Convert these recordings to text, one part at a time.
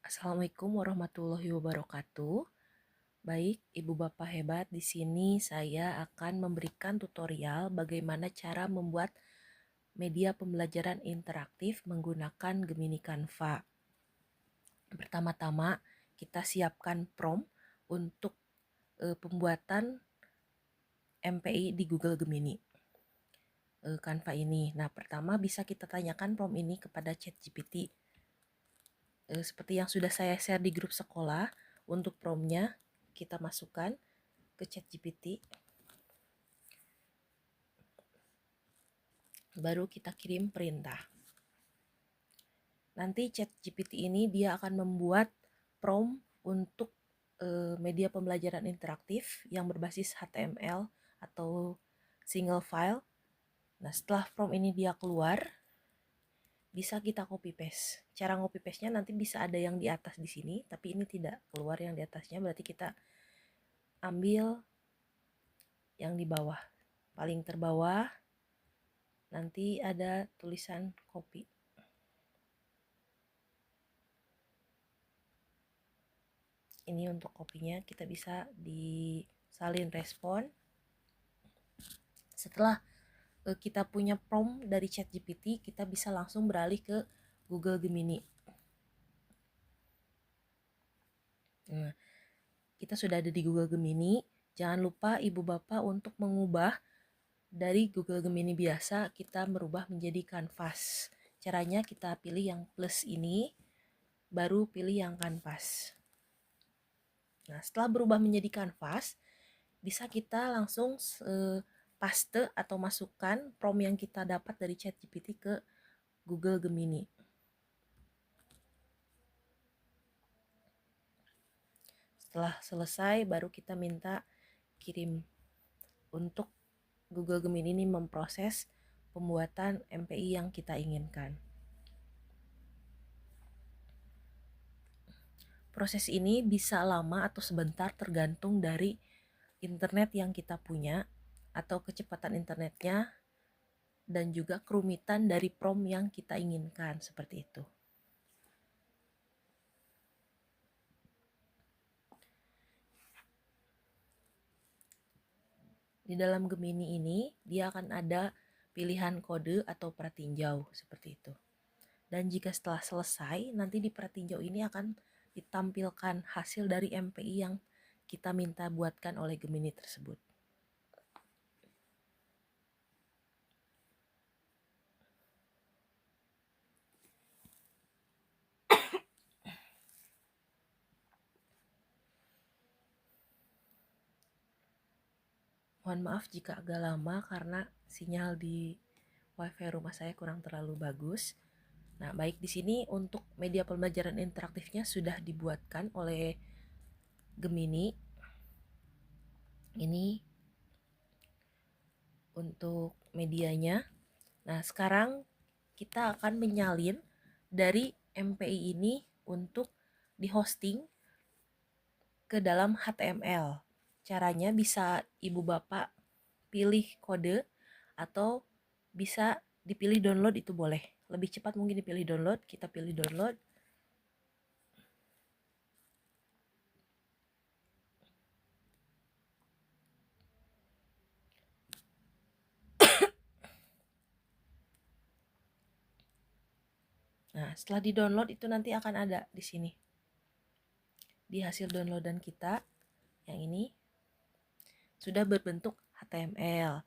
Assalamualaikum warahmatullahi wabarakatuh. Baik, Ibu Bapak hebat, di sini saya akan memberikan tutorial bagaimana cara membuat media pembelajaran interaktif menggunakan Gemini Canva. Pertama-tama, kita siapkan prompt untuk pembuatan MPI di Google Gemini Canva ini. Nah, pertama bisa kita tanyakan prompt ini kepada ChatGPT. Seperti yang sudah saya share di grup sekolah, untuk promptnya kita masukkan ke ChatGPT, baru kita kirim perintah. Nanti ChatGPT ini dia akan membuat prompt untuk media pembelajaran interaktif yang berbasis HTML atau single file. Nah, setelah prompt ini dia keluar, bisa kita copy paste. Cara copy paste-nya nanti bisa ada yang di atas di sini, tapi ini tidak keluar yang di atasnya, berarti kita ambil yang di bawah, paling terbawah, nanti ada tulisan copy. Ini untuk kopinya, kita bisa disalin respon. Setelah kita punya prompt dari ChatGPT, kita bisa langsung beralih ke Google Gemini. Nah, kita sudah ada di Google Gemini. Jangan lupa Ibu Bapak untuk mengubah dari Google Gemini biasa, kita merubah menjadi Canvas. Caranya kita pilih yang plus ini, baru pilih yang Canvas. Nah, setelah berubah menjadi Canvas, bisa kita langsung paste atau masukkan prompt yang kita dapat dari ChatGPT ke Google Gemini. Setelah selesai, baru kita minta kirim untuk Google Gemini ini memproses pembuatan MPI yang kita inginkan. Proses ini bisa lama atau sebentar tergantung dari internet yang kita punya atau kecepatan internetnya dan juga kerumitan dari prompt yang kita inginkan, seperti itu. Di dalam Gemini ini dia akan ada pilihan kode atau pratinjau, seperti itu. Dan jika setelah selesai, nanti di pratinjau ini akan ditampilkan hasil dari MPI yang kita minta buatkan oleh Gemini tersebut. Mohon maaf jika agak lama karena sinyal di WiFi rumah saya kurang terlalu bagus. Nah, baik, di sini untuk media pembelajaran interaktifnya sudah dibuatkan oleh Gemini. Ini untuk medianya. Nah, sekarang kita akan menyalin dari MPI ini untuk di hosting ke dalam HTML. Caranya bisa Ibu Bapak pilih kode atau bisa dipilih download, itu boleh. Lebih cepat mungkin dipilih download, kita pilih download. Nah, setelah di-download itu nanti akan ada di sini. Di hasil downloadan kita yang ini sudah berbentuk HTML.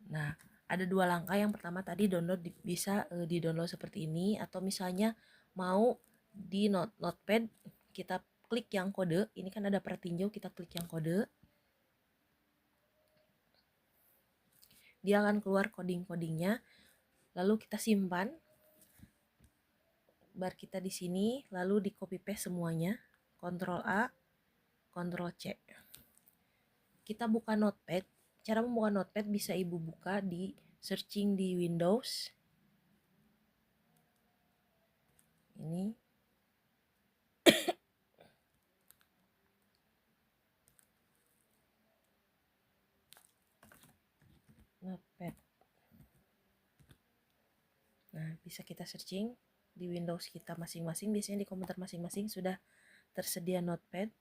Nah, ada dua langkah. Yang pertama tadi download bisa di-download seperti ini, atau misalnya mau di notepad kita klik yang kode. Ini kan ada pratinjau, kita klik yang kode. Dia akan keluar coding-codingnya. Lalu kita simpan. Bar kita di sini, lalu di copy paste semuanya. Ctrl A, Ctrl C. Kita buka notepad. Cara membuka notepad bisa Ibu buka di searching di Windows. Ini. Notepad. Nah, bisa kita searching di Windows kita masing-masing, biasanya di komputer masing-masing sudah tersedia Notepad.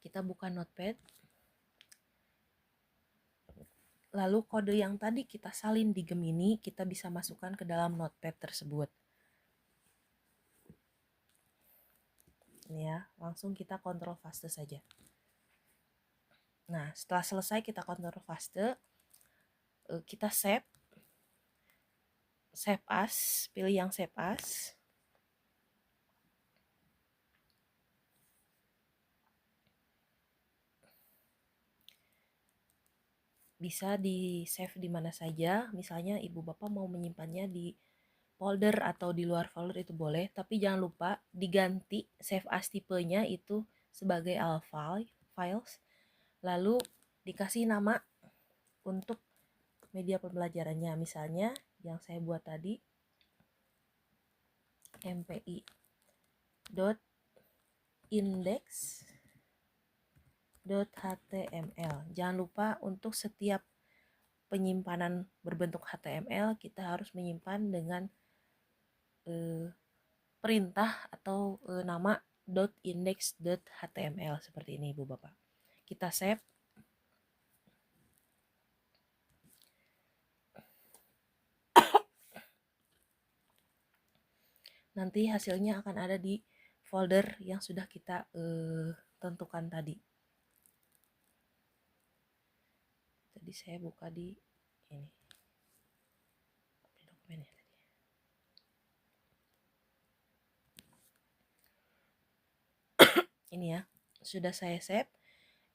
Kita buka Notepad. Lalu kode yang tadi kita salin di Gemini, kita bisa masukkan ke dalam Notepad tersebut. Ini ya, langsung kita Ctrl Paste saja. Nah, setelah selesai kita Ctrl Paste, kita save as, pilih yang save as. Bisa di save di mana saja, misalnya ibu bapak mau menyimpannya di folder atau di luar folder itu boleh, tapi jangan lupa diganti save as tipenya itu sebagai all files, lalu dikasih nama untuk media pembelajarannya, misalnya yang saya buat tadi mpi.index.html. Jangan lupa untuk setiap penyimpanan berbentuk HTML kita harus menyimpan dengan perintah atau nama .index.html seperti ini Ibu Bapak. Kita save. Nanti hasilnya akan ada di folder yang sudah kita tentukan tadi. Tadi saya buka di ini. Dokumennya tadi. Ini ya, sudah saya save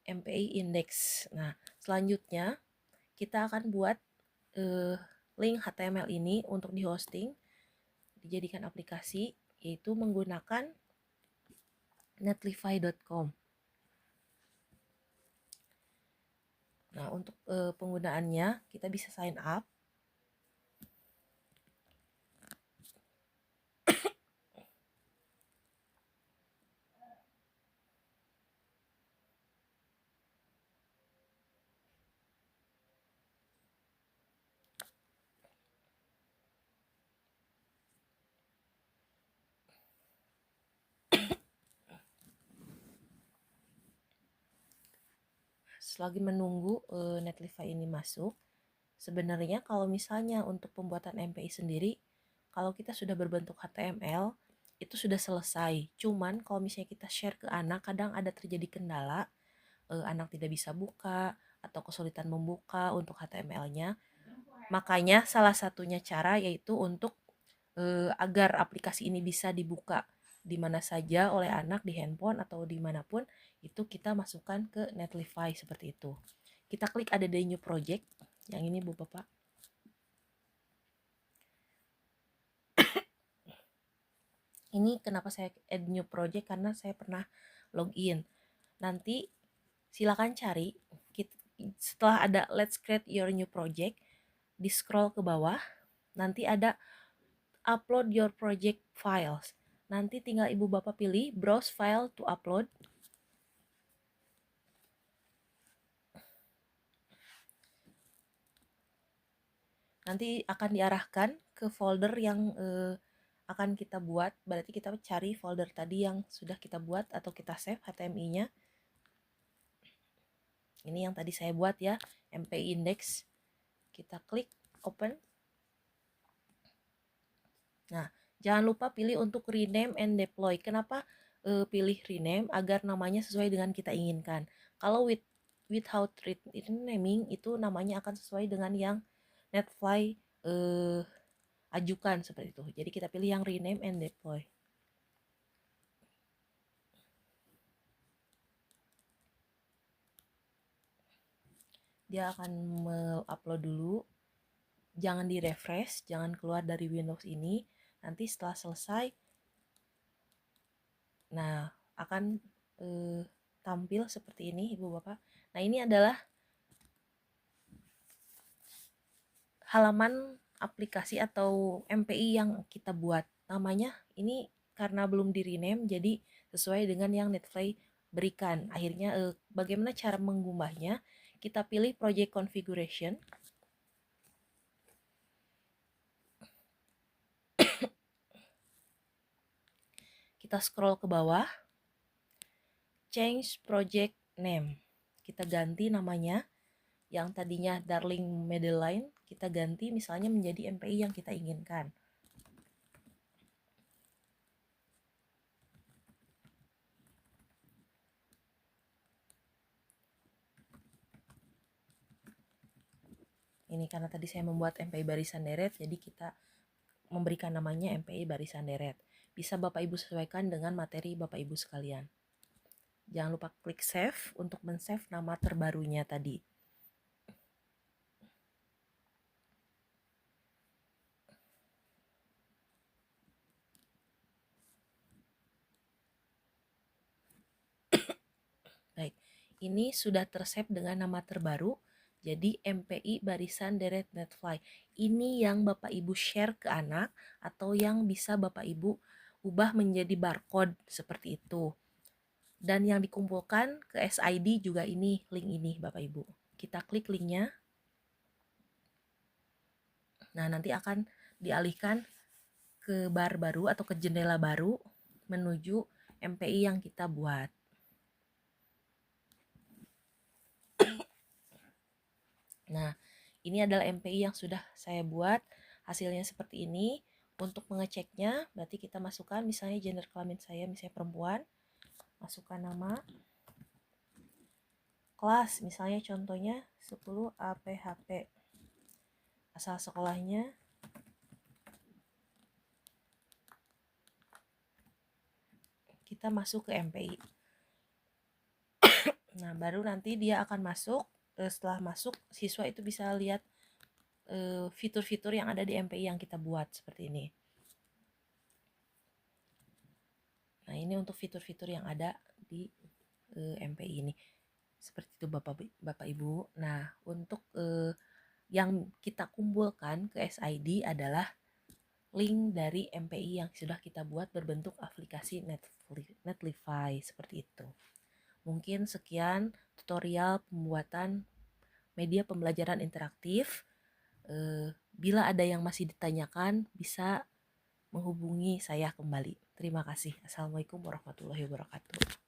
MPI index. Nah, selanjutnya kita akan buat link HTML ini untuk di hosting, dijadikan aplikasi, yaitu menggunakan netlify.com. Nah, untuk penggunaannya kita bisa sign up. Selagi menunggu Netlify ini masuk, sebenarnya kalau misalnya untuk pembuatan MPI sendiri, kalau kita sudah berbentuk HTML, itu sudah selesai. Cuman kalau misalnya kita share ke anak, kadang ada terjadi kendala, anak tidak bisa buka, atau kesulitan membuka untuk HTML-nya. Makanya salah satunya cara yaitu untuk agar aplikasi ini bisa dibuka di mana saja oleh anak, di handphone atau dimanapun, itu kita masukkan ke Netlify seperti itu. Kita klik ada di new project, yang ini Bu Bapak. Ini kenapa saya add new project, karena saya pernah login. Nanti silakan cari, setelah ada let's create your new project, di scroll ke bawah, nanti ada upload your project files. Nanti tinggal ibu bapak pilih browse file to upload. Nanti akan diarahkan ke folder yang akan kita buat. Berarti kita cari folder tadi yang sudah kita buat atau kita save HTML-nya. Ini yang tadi saya buat ya, MPI index. Kita klik open. Nah, jangan lupa pilih untuk rename and deploy. Kenapa pilih rename? Agar namanya sesuai dengan kita inginkan. Kalau without renaming itu namanya akan sesuai dengan yang Netlify ajukan seperti itu. Jadi kita pilih yang rename and deploy. Dia akan upload dulu. Jangan di refresh, jangan keluar dari Windows ini. Nanti setelah selesai, nah akan tampil seperti ini Ibu Bapak. Nah, ini adalah halaman aplikasi atau MPI yang kita buat. Namanya ini karena belum di rename, jadi sesuai dengan yang Netlify berikan. Akhirnya bagaimana cara menggubahnya? Kita pilih project configuration. Kita scroll ke bawah, change project name. Kita ganti namanya, yang tadinya Darling Madeline, kita ganti misalnya menjadi MPI yang kita inginkan. Ini karena tadi saya membuat MPI barisan deret, jadi kita memberikan namanya MPI barisan deret. Bisa Bapak Ibu sesuaikan dengan materi Bapak Ibu sekalian. Jangan lupa klik save untuk men-save nama terbarunya tadi. Baik, ini sudah tersave dengan nama terbaru. Jadi MPI barisan deret netfly. Ini yang Bapak Ibu share ke anak atau yang bisa Bapak Ibu ubah menjadi barcode seperti itu. Dan yang dikumpulkan ke SID juga ini, link ini Bapak Ibu. Kita klik linknya. Nah, nanti akan dialihkan ke bar baru atau ke jendela baru menuju MPI yang kita buat. Nah, ini adalah MPI yang sudah saya buat. Hasilnya seperti ini. Untuk mengeceknya, berarti kita masukkan misalnya gender kelamin saya, misalnya perempuan. Masukkan nama. Kelas, misalnya contohnya 10 APHP. Asal sekolahnya. Kita masuk ke MPI. Nah, baru nanti dia akan masuk. Setelah masuk, siswa itu bisa lihat fitur-fitur yang ada di MPI yang kita buat seperti ini. Nah, ini untuk fitur-fitur yang ada di MPI ini. Seperti itu Bapak Ibu. Nah, untuk yang kita kumpulkan ke SID adalah link dari MPI yang sudah kita buat berbentuk aplikasi Netlify seperti itu. Mungkin sekian tutorial pembuatan media pembelajaran interaktif. Bila ada yang masih ditanyakan, bisa menghubungi saya kembali. Terima kasih. Assalamualaikum warahmatullahi wabarakatuh.